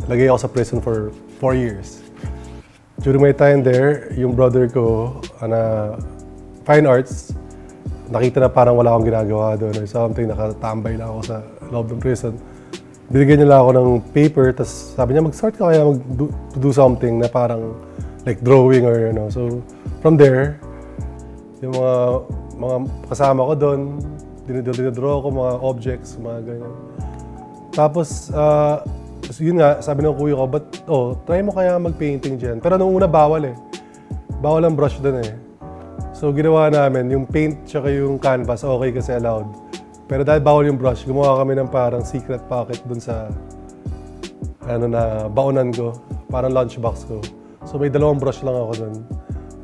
lagay ako sa prison for 4 years. During my time there, yung brother ko na fine arts, nakita na parang wala akong ginagawa doon or something, nakatambay lang ako sa loob ng prison. Binigyan niya lang ako ng paper, tapos sabi niya, mag-start ka kaya do something na parang like drawing or you know. So from there, yung mga kasama ko doon, dinadraw ko mga objects, mga ganyan. Tapos, yun nga, sabi ng kuya ko, try mo kaya mag-painting dyan. Pero nung una, bawal eh. Bawal ang brush doon eh. So, ginawa namin, yung paint tsaka yung canvas, okay kasi allowed. Pero dahil bawal yung brush, gumawa kami ng parang secret pocket doon sa baonan ko, parang lunchbox ko. So, may 2 brush lang ako doon.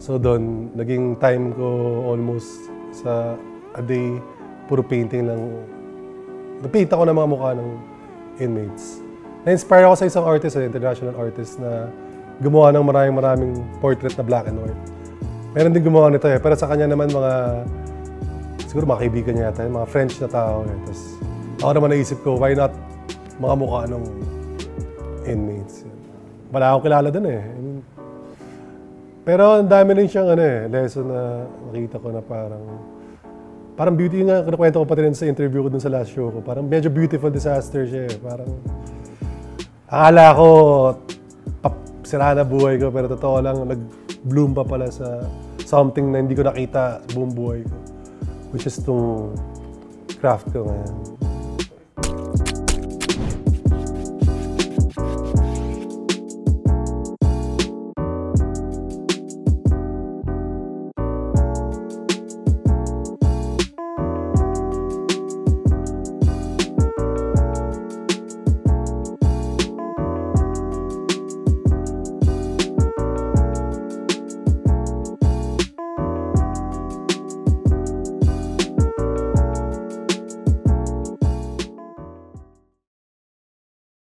So, doon, naging time ko almost sa a day, puro painting lang. Napaint ako ng mga mukha ng inmates. Na-inspire ako sa isang artist, international artist, na gumawa ng maraming portrait na black and white. Meron din gumawa nito eh, pero sa kanya naman siguro mga kaibigan niya yata, mga French na tao eh. Tapos ako naman naisip ko, why not mga mukha ng inmates? Wala akong kilala dun eh. Pero ang dami rin siyang lesson na nakita ko na parang beauty nga, kinakwento ko pati rin sa interview ko dun sa last show ko. Parang medyo beautiful disaster siya eh. Parang akala ko sira na buhay ko, pero totoo lang, nag-bloom pa pala sa something na hindi ko nakita sa buong buhay ko. Which is itong craft ko ngayon.